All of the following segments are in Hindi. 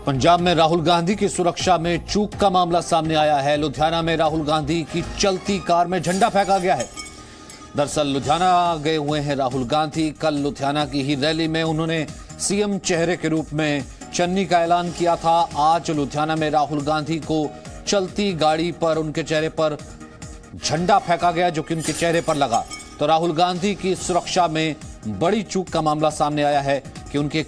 पंजाब में राहुल गांधी की सुरक्षा में चूक का मामला सामने आया है। लुधियाना में राहुल गांधी की चलती कार में झंडा फेंका गया है। दरअसल लुधियाना गए हुए हैं राहुल गांधी। कल लुधियाना की ही रैली में उन्होंने सीएम चेहरे के रूप में चन्नी का ऐलान किया था। आज लुधियाना में राहुल गांधी को चलती गाड़ी पर उनके चेहरे पर झंडा फेंका गया, जो कि उनके चेहरे पर लगा। तो राहुल गांधी की सुरक्षा में बड़ी चूक का मामला सामने आया है कि उनके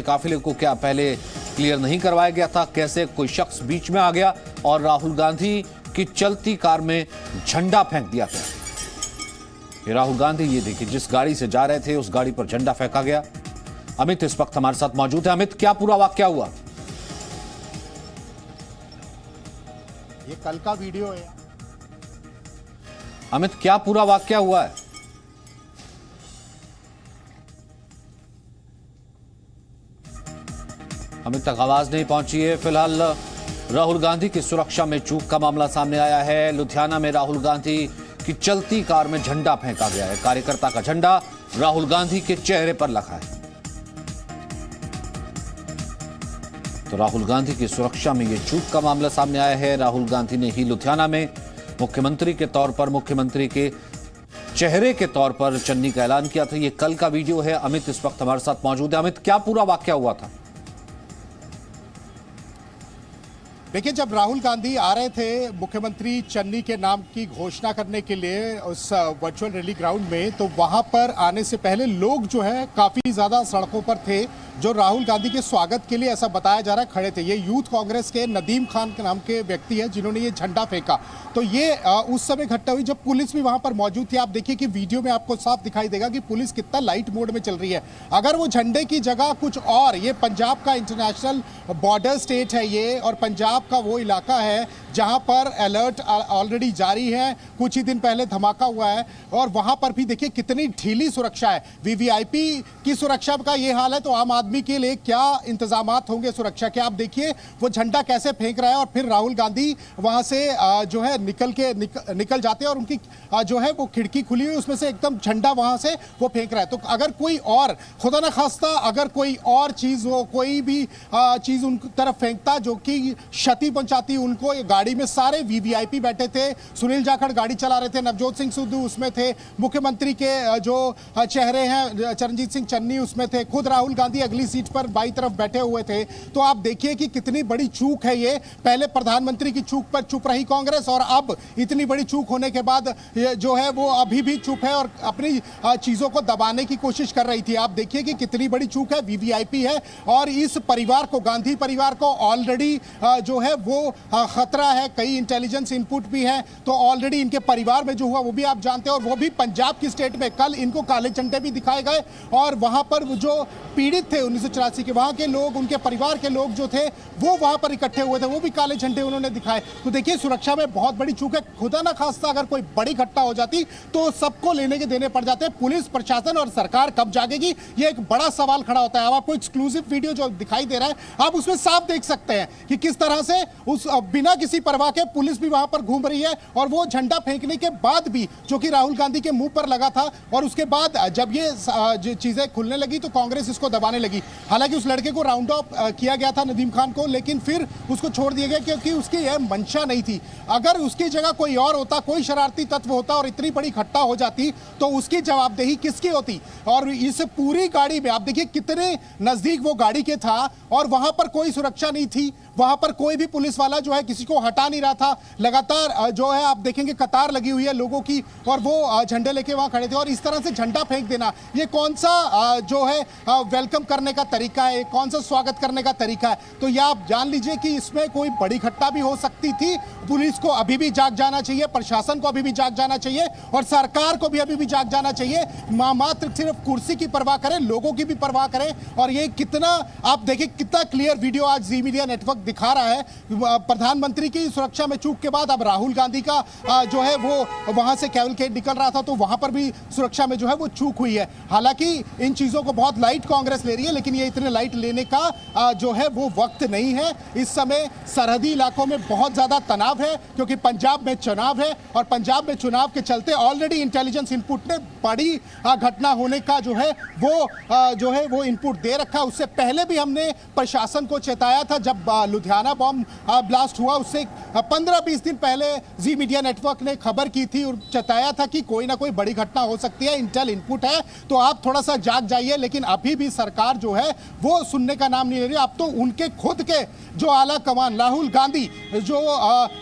काफिले को क्या पहले क्लियर नहीं करवाया गया था, कैसे कोई शख्स बीच में आ गया और राहुल गांधी की चलती कार में झंडा फेंक दिया गया। ये राहुल गांधी, ये देखिए, जिस गाड़ी से जा रहे थे उस गाड़ी पर झंडा फेंका गया। अमित इस वक्त हमारे साथ मौजूद है। अमित, क्या पूरा वाकया हुआ? ये कल का वीडियो है। अमित, क्या पूरा वाकया हुआ है? अमित तक आवाज नहीं पहुंची है। फिलहाल राहुल गांधी की सुरक्षा में चूक का मामला सामने आया है। लुधियाना में राहुल गांधी की चलती कार में झंडा फेंका गया है। कार्यकर्ता का झंडा राहुल गांधी के चेहरे पर लगा है। तो राहुल गांधी की सुरक्षा में यह चूक का मामला सामने आया है। राहुल गांधी ने ही लुधियाना में मुख्यमंत्री के तौर पर, मुख्यमंत्री के चेहरे के तौर पर चन्नी का ऐलान किया था। यह कल का वीडियो है। अमित इस वक्त हमारे साथ मौजूद है। अमित, क्या पूरा वाकया हुआ था? देखिए, जब राहुल गांधी आ रहे थे मुख्यमंत्री चन्नी के नाम की घोषणा करने के लिए उस वर्चुअल रैली ग्राउंड में, तो वहां पर आने से पहले लोग जो है काफी ज्यादा सड़कों पर थे, जो राहुल गांधी के स्वागत के लिए, ऐसा बताया जा रहा है, खड़े थे। ये यूथ कांग्रेस के नदीम खान के नाम के व्यक्ति है जिन्होंने ये झंडा फेंका। तो ये उस समय घटना हुई जब पुलिस भी वहां पर मौजूद थी। आप देखिए कि वीडियो में आपको साफ दिखाई देगा कि पुलिस कितना लाइट मोड में चल रही है। अगर वो झंडे की जगह कुछ और, ये पंजाब का इंटरनेशनल बॉर्डर स्टेट है ये, और पंजाब का वो इलाका है जहां पर अलर्ट ऑलरेडी जारी है। कुछ ही दिन पहले धमाका हुआ है और वहां पर भी देखिए कितनी ढीली सुरक्षा है। वीवीआईपी की सुरक्षा का ये हाल है, तो आम आदमी के लिए क्या इंतजामात होंगे सुरक्षा के? आप देखिए वो झंडा कैसे फेंक रहा है और फिर राहुल गांधी वहां से जो है निकल जाते हैं और उनकी जो है वो खिड़की खुली हुई, उसमें से एकदम झंडा वहां से वो फेंक रहा है। तो अगर कोई और, खुदा ना खास्ता, अगर कोई और चीज हो, कोई भी चीज उनकी तरफ फेंकता जो कि क्षति पहुंचाती उनको। ये गाड़ी में सारे वीवीआईपी बैठे थे। सुनील जाखड़ गाड़ी चला रहे थे, नवजोत सिंह सिद्धू उसमें थे, मुख्यमंत्री के जो चेहरे हैं चरणजीत सिंह चन्नी उसमें थे, खुद राहुल गांधी अगली सीट पर बाई तरफ बैठे हुए थे। तो आप देखिए कि कितनी बड़ी चूक है ये। पहले प्रधानमंत्री की चूक पर चुप रही कांग्रेस और अब इतनी बड़ी चूक होने के बाद जो है वो अभी भी चुप है और अपनी चीजों को दबाने की कोशिश कर रही थी। आप देखिए कि कितनी बड़ी चूक है। वीवीआईपी है और इस परिवार को, गांधी परिवार को ऑलरेडी जो है वो खतरा है। कई इंटेलिजेंस इनपुट भी है। तो ऑलरेडी इनके परिवार में जो हुआ वो भी आप जानते हैं, और वो भी पंजाब की स्टेट में। कल इनको काले झंडे भी दिखाए गए और वहां पर जो पीड़ित थे 1984 के, वहां के लोग, उनके परिवार के लोग जो थे वो वहां पर इकट्ठे हुए थे, वो भी काले झंडे उन्होंने दिखाए। तो देखिए सुरक्षा में बहुत बड़ी चूक है। खुदा ना खास्ता अगर कोई बड़ी घटना हो जाती तो सबको लेने के देने पड़ जाते हैं। पुलिस प्रशासन और सरकार कब जागेगी, ये एक बड़ा सवाल खड़ा होता है। अब आपको एक्सक्लूसिव वीडियो जो दिखाई दे रहा है, आप उसमें साफ देख सकते हैं कि किस तरह से उस बिना किसी परवाह के पुलिस भी वहां पर घूम रही है। और वो झंडा फेंकने के बाद भी, जो कि राहुल गांधी के मुंह पर लगा था, और उसके बाद जब ये चीजें खुलने लगी तो कांग्रेस इसको दबाने लगी। हालांकि उस लड़के को राउंड ऑफ किया गया था, नदीम खान को, लेकिन फिर उसको छोड़ दिया गया क्योंकि उसकी यह मंशा नहीं थी। अगर उसकी जगह कोई और होता, कोई शरारती तत्व होता और इतनी बड़ी घटना हो जाती तो उसकी जवाबदेही किसकी होती? और इस पूरी गाड़ी में आप देखिए कितने नजदीक वो गाड़ी के था और वहां पर कोई सुरक्षा नहीं थी। वहां पर कोई भी पुलिस वाला जो है किसी को हटा नहीं रहा था। लगातार जो है आप देखेंगे कतार लगी हुई है लोगों की और वो झंडे लेके वहां खड़े थे। और इस तरह से झंडा फेंक देना, ये कौन सा जो है वेलकम करने का तरीका है, कौन सा स्वागत करने का तरीका है? तो ये आप जान लीजिए कि इसमें कोई बड़ी घटना भी हो सकती थी। पुलिस को अभी भी जाग जाना चाहिए, प्रशासन को अभी भी जाग जाना चाहिए और सरकार को भी अभी भी जाग जाना चाहिए। मात्र सिर्फ कुर्सी की परवाह करें, लोगों की भी परवाह करें। और ये कितना, आप देखिए कितना क्लियर वीडियो आज जी मीडिया नेटवर्क दिखा रहा है। प्रधानमंत्री की सुरक्षा में चूक के बाद अब राहुल गांधी का जो है वो वहां से कैवलकेड निकल रहा था, तो वहां पर भी सुरक्षा में जो है वो चूक हुई है। हालांकि इन चीजों को बहुत लाइट कांग्रेस ले रही है, लेकिन ये इतने लाइट लेने का जो है वो वक्त नहीं है। इस समय सरहदी इलाकों में बहुत ज्यादा तनाव है क्योंकि पंजाब में चुनाव है और पंजाब में चुनाव चुनाव के चलते ऑलरेडी इंटेलिजेंस इनपुट ने बड़ी घटना होने का जो है वो इनपुट दे रखा। उससे पहले भी हमने प्रशासन को चेताया था जब लुधियाना बॉम्ब ब्लास्ट हुआ, उससे 15-20 दिन पहले जी मीडिया नेटवर्क ने खबर की थी और चेताया था कि कोई ना कोई बड़ी घटना हो सकती है, इंटेल इनपुट है, तो आप थोड़ा सा जाग जाइए। लेकिन अभी भी सरकार जो है वो सुनने का नाम नहीं ले रही। अब तो उनके खुद के जो आला कमान राहुल गांधी जो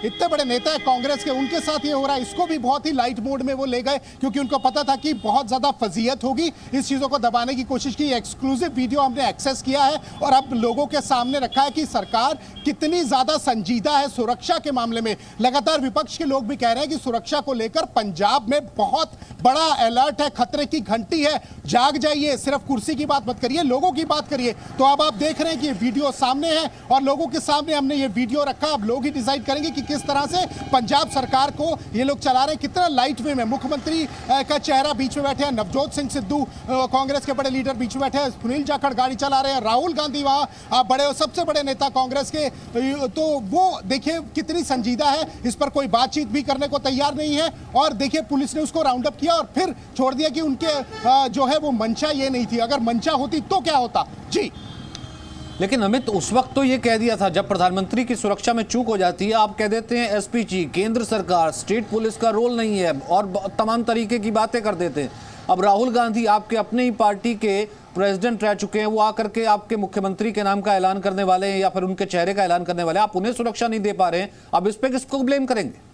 इतने बड़े नेता है कांग्रेस के, उनके साथ ये हो रहा है, इसको भी बहुत ही लाइट मोड में वो ले गए क्योंकि उनको पता था कि बहुत ज्यादा फजीयत होगी। इस चीजों को दबाने की कोशिश की। एक्सक्लूसिव वीडियो हमने एक्सेस किया है और अब लोगों के सामने रखा है कि सरकार कितनी ज्यादा संजीदा है सुरक्षा के मामले में। लगातार विपक्ष के लोग भी कह रहे हैं कि सुरक्षा को लेकर पंजाब में बहुत बड़ा अलर्ट है, खतरे की घंटी है, जाग जाइए, सिर्फ कुर्सी की बात मत करिए, लोगों की बात करिए। तो अब आप देख रहे हैं कि ये वीडियो सामने है और लोगों के सामने हमने ये वीडियो रखा। अब लोग ही डिसाइड करेंगे कि किस तरह से पंजाब सरकार को ये लोग चला रहे हैं, कितना लाइट वे में। मुख्यमंत्री का चेहरा बीच में बैठे हैं, नवजोत सिंह सिद्धू कांग्रेस के बड़े लीडर बीच में बैठे हैं, सुनील जाखड़ गाड़ी चला रहे हैं, राहुल गांधी वहां बड़े सबसे बड़े नेता कांग्रेस के, तो वो देखिए कितनी संजीदा है, इस पर कोई बातचीत भी करने को तैयार नहीं है। और देखिए पुलिस ने उसको राउंड अप किया और फिर छोड़ दिया कि उनके जो है वो मंशा ये नहीं थी। अगर मंशा होती तो क्या होता जी। लेकिन अमित, उस वक्त तो ये कह दिया था जब प्रधानमंत्री की सुरक्षा में चूक हो जाती है, आप कह देते हैं एसपीजी, केंद्र सरकार, स्टेट पुलिस का रोल नहीं है और तमाम तरीके की बातें कर देते हैं। अब राहुल गांधी आपके अपने ही पार्टी के प्रेसिडेंट रह चुके हैं, वो आकर के आपके मुख्यमंत्री के नाम का ऐलान करने वाले हैं या फिर उनके चेहरे का ऐलान करने वाले हैं, आप उन्हें सुरक्षा नहीं दे पा रहे हैं। अब इस पे किसको ब्लेम करेंगे?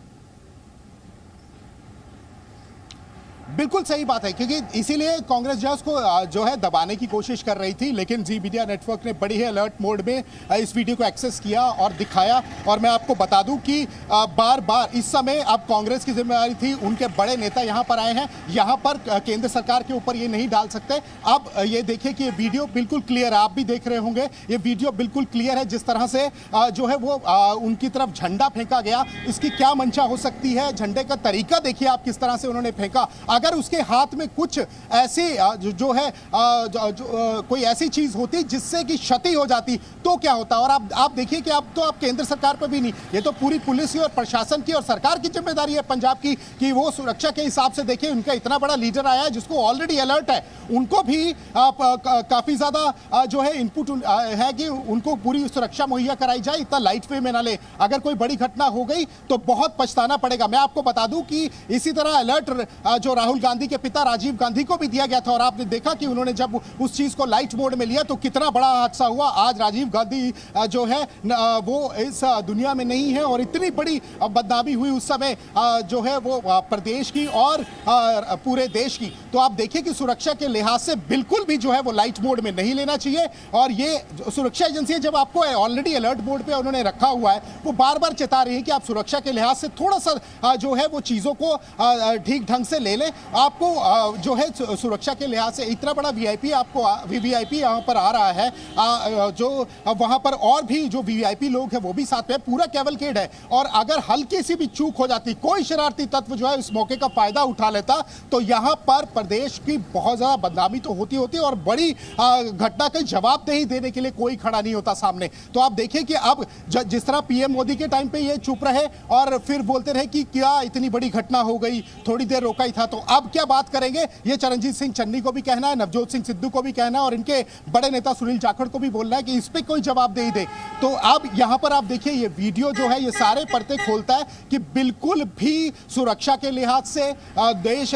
बिल्कुल सही बात है, क्योंकि इसीलिए कांग्रेस जो है उसको जो है दबाने की कोशिश कर रही थी, लेकिन जी मीडिया नेटवर्क ने बड़ी ही अलर्ट मोड में इस वीडियो को एक्सेस किया और दिखाया। और मैं आपको बता दूं कि बार बार इस समय अब कांग्रेस की जिम्मेदारी थी, उनके बड़े नेता यहां पर आए हैं, यहां पर केंद्र सरकार के ऊपर ये नहीं डाल सकते। अब ये देखिए कि ये वीडियो बिल्कुल क्लियर है, आप भी देख रहे होंगे, ये वीडियो बिल्कुल क्लियर है जिस तरह से जो है वो उनकी तरफ झंडा फेंका गया। इसकी क्या मंशा हो सकती है, झंडे का तरीका देखिए आप किस तरह से उन्होंने फेंका। अगर उसके हाथ में कुछ ऐसी जो है कोई ऐसी चीज होती जिससे कि क्षति हो जाती तो क्या होता। और आप देखिए कि अब तो आप केंद्र सरकार पर भी नहीं, ये तो पूरी पुलिस की और प्रशासन की और सरकार की जिम्मेदारी है पंजाब की कि वो सुरक्षा के हिसाब से देखिए। उनका इतना बड़ा लीडर आया है जिसको ऑलरेडी अलर्ट है, उनको भी काफी ज्यादा जो है इनपुट है कि उनको पूरी सुरक्षा मुहैया कराई जाए, इतना लाइट वे में ना ले। अगर कोई बड़ी घटना हो गई तो बहुत पछताना पड़ेगा। मैं आपको बता दूं कि इसी तरह अलर्ट जो राहुल गांधी के पिता राजीव गांधी को भी दिया गया था और आपने देखा कि उन्होंने जब उस चीज को लाइट मोड में लिया तो कितना बड़ा हादसा हुआ। आज राजीव गांधी जो है वो इस दुनिया में नहीं है और इतनी बड़ी बदनामी हुई उस समय जो है वो प्रदेश की और पूरे देश की। तो आप देखिए कि सुरक्षा के लिहाज से बिल्कुल भी जो है वो लाइट मोड में नहीं लेना चाहिए। और ये सुरक्षा एजेंसी जब आपको ऑलरेडी अलर्ट मोड पे उन्होंने रखा हुआ है, वो बार बार चेता रही है कि आप सुरक्षा के लिहाज से थोड़ा सा जो है वो चीजों को ठीक ढंग से ले लें। आपको जो है सुरक्षा के लिहाज से इतना बड़ा वीआईपी आपको वीवीआईपी यहाँ पर आ रहा है, जो वहां पर और भी जो वीवीआईपी लोग हैं वो भी साथ में, पूरा कैवलकेड है। और अगर हल्की सी भी चूक हो जाती, कोई शरारती तत्व जो है इस मौके का फायदा उठा लेता तो यहाँ पर प्रदेश की बहुत ज्यादा बदनामी तो होती और बड़ी घटना का जवाबदेही देने के लिए कोई खड़ा नहीं होता सामने। तो आप देखिए कि अब जिस तरह पीएम मोदी के टाइम पे ये चुप रहे और फिर बोलते रहे कि क्या इतनी बड़ी घटना हो गई, थोड़ी देर रोका ही था, तो अब क्या बात करेंगे। ये चरणजीत सिंह चन्नी को भी कहना है, नवजोत सिंह सिद्धू को भी कहना है और इनके बड़े नेता सुनील जाखड़ को भी बोलना है कि इस पे कोई जवाबदेही दे। तो अब यहां पर आप देखिए ये वीडियो जो है ये सारे पर्दे खोलता है कि बिल्कुल भी सुरक्षा के लिहाज से देश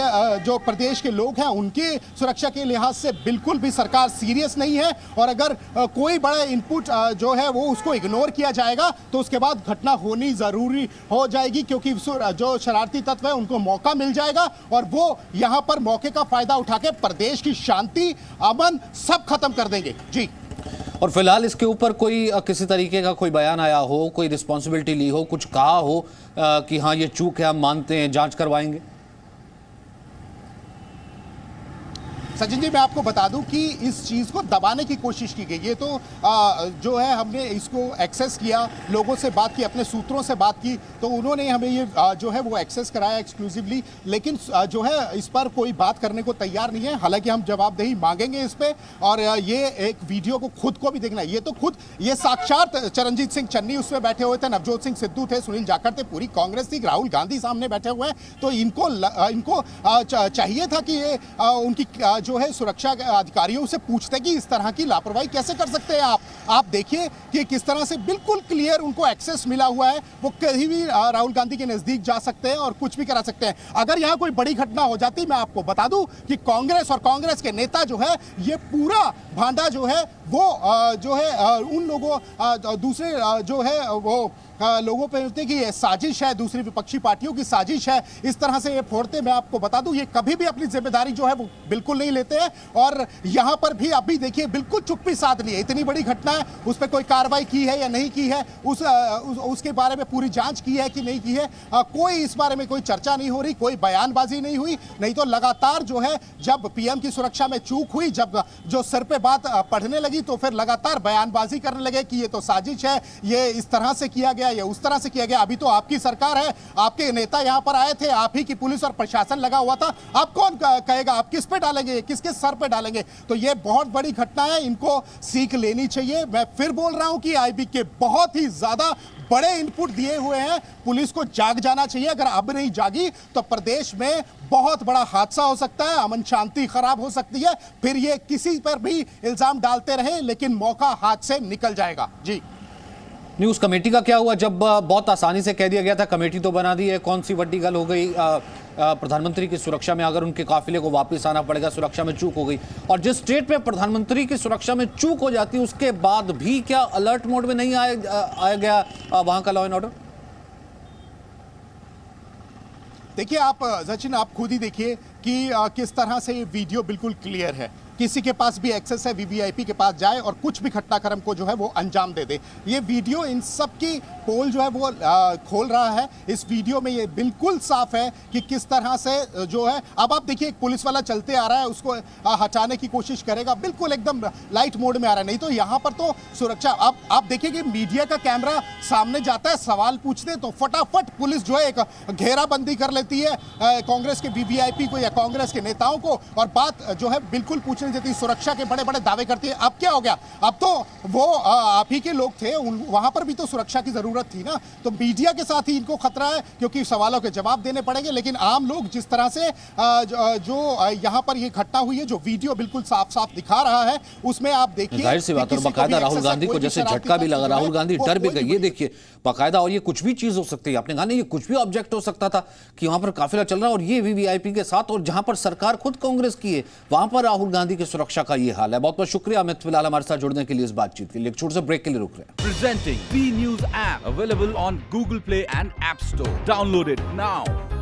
जो प्रदेश के लोग हैं उनकी सुरक्षा के लिहाज से बिल्कुल भी सरकार सीरियस नहीं है। और अगर कोई बड़ा इनपुट जो है वो उसको इग्नोर किया जाएगा तो उसके बाद घटना होनी जरूरी हो जाएगी, क्योंकि जो शरारती तत्व है उनको मौका मिल जाएगा और वो यहां पर मौके का फायदा उठा के प्रदेश की शांति अमन सब खत्म कर देंगे जी। और फिलहाल इसके ऊपर कोई किसी तरीके का कोई बयान आया हो, कोई रिस्पॉन्सिबिलिटी ली हो, कुछ कहा हो कि हाँ ये चूक है, हम मानते हैं, जांच करवाएंगे? सचिन जी, मैं आपको बता दूं कि इस चीज को दबाने की कोशिश की गई। ये तो जो है हमने इसको एक्सेस किया, लोगों से बात की, अपने सूत्रों से बात की, तो उन्होंने हमें ये जो है वो एक्सेस कराया एक्सक्लूसिवली, लेकिन जो है इस पर कोई बात करने को तैयार नहीं है। हालांकि हम जवाबदेही मांगेंगे इस पे, और ये एक वीडियो को खुद को भी देखना है। ये तो खुद ये साक्षात चरणजीत सिंह चन्नी उसमें बैठे हुए थे, नवजोत सिंह सिद्धू थे, सुनील जाखड़ थे, पूरी कांग्रेस थी, राहुल गांधी सामने बैठे हुए हैं। तो इनको चाहिए था कि ये उनकी जो है सुरक्षा अधिकारियों से पूछते कि इस तरह की लापरवाही कैसे कर सकते हैं आप देखिए कि किस तरह से बिल्कुल क्लियर उनको एक्सेस मिला हुआ है। वो कहीं भी राहुल गांधी के नजदीक जा सकते हैं और कुछ भी करा सकते हैं। अगर यहाँ कोई बड़ी घटना हो जाती, मैं आपको बता दूं कि कांग्रेस और कांग्रेस के नेता जो है, ये पूरा भांडा जो है वो जो है उन लोगों दूसरे जो है वो लोगों पे होते कि ये साजिश है, दूसरी विपक्षी पार्टियों की साजिश है, इस तरह से ये फोड़ते। मैं आपको बता दूं, ये कभी भी अपनी जिम्मेदारी जो है वो बिल्कुल नहीं लेते हैं। और यहाँ पर भी अभी देखिए बिल्कुल चुप्पी साध ली है। इतनी बड़ी घटना है, उस पर कोई कार्रवाई की है या नहीं की है, उसके बारे में पूरी जांच की है कि नहीं की है, कोई इस बारे में कोई चर्चा नहीं हो रही, कोई बयानबाजी नहीं हुई। नहीं तो लगातार जो है जब पीएम की सुरक्षा में चूक हुई, जब जो सर पे बात पढ़ने लगी, तो फिर लगातार बयानबाजी करने लगे कि ये तो साजिश है, ये इस तरह से किया गया, ये उस तरह से किया गया। अभी तो आपकी सरकार है, आपके नेता यहां पर आए थे, आप ही की पुलिस और प्रशासन लगा हुआ था। आप कौन कहेगा, आप किस पे डालेंगे, किसके सर पे डालेंगे? तो ये बहुत बड़ी घटना है, इनको सीख लेनी चाहिए। मैं फिर बोल रहा हूं कि आईबी के बहुत ही ज्यादा बड़े इनपुट दिए हुए हैं, पुलिस को जाग जाना चाहिए। अगर अब नहीं जागी तो प्रदेश में बहुत बड़ा हादसा हो सकता है, अमन शांति खराब हो सकती है। फिर ये किसी पर भी इल्जाम डालते रहे, लेकिन मौका हाथ से निकल जाएगा। जी, न्यूज कमेटी का क्या हुआ? जब बहुत आसानी से कह दिया गया था कमेटी तो बना दी है, कौन सी बड़ी गल हो गई? प्रधानमंत्री की सुरक्षा में अगर उनके काफिले को वापस आना पड़ेगा, सुरक्षा में चूक हो गई। और जिस स्टेट में प्रधानमंत्री की सुरक्षा में चूक हो जाती है, उसके बाद भी क्या अलर्ट मोड में नहीं आया गया वहां का लॉ एंड ऑर्डर? देखिए आप सचिन, आप खुद ही देखिए कि किस तरह से ये वीडियो बिल्कुल क्लियर है। किसी के पास भी एक्सेस है, वीवीआईपी के पास जाए और कुछ भी घटनाक्रम को जो है वो अंजाम दे दे। ये वीडियो इन सब की पोल जो है वो खोल रहा है। इस वीडियो में ये बिल्कुल साफ है कि किस तरह से जो है। अब आप देखिए, एक पुलिस वाला चलते आ रहा है, उसको हटाने की कोशिश करेगा, बिल्कुल एकदम लाइट मोड में आ रहा है। नहीं तो यहाँ पर तो सुरक्षा, अब आप देखिए कि मीडिया का कैमरा सामने जाता है, सवाल पूछते तो फटाफट पुलिस जो है एक घेराबंदी कर लेती है कांग्रेस के वीवीआईपी को या कांग्रेस के नेताओं को, और बात जो है बिल्कुल पूछने देती, सुरक्षा के बड़े बड़े दावे करती है। अब क्या हो गया? अब तो वो आप ही के लोग थे, वहां पर भी तो सुरक्षा की जरूरत थी ना। तो मीडिया के साथ ही इनको खतरा है, क्योंकि सवालों के जवाब देने पड़ेंगे। लेकिन आम लोग जिस तरह से जो यहां पर ये घटना हुई है, जो वीडियो बिल्कुल साफ साफ दिखा रहा है, उसमें आप देखिए जाहिर सी बात। और बाकायदा राहुल गांधी को जैसे झटका भी लगा, राहुल गांधी डर भी गए। ये देखिए बाकायदा, और ये कुछ भी चीज हो सकती है। आपने कहा नहीं, ये कुछ भी ऑब्जेक्ट हो सकता था कि वहां पर काफिला चल रहा है और ये वीवीआईपी के साथ, और जहां पर सरकार खुद कांग्रेस की है, वहां पर राहुल गांधी की सुरक्षा का ये हाल है। बहुत बहुत शुक्रिया अमित, फिलहाल हमारे साथ जुड़ने के लिए, इस बातचीत के लिए। छोटे से ब्रेक के लिए रुक रहे हैं। Presenting B News app available on Google Play and App Store. Download it now.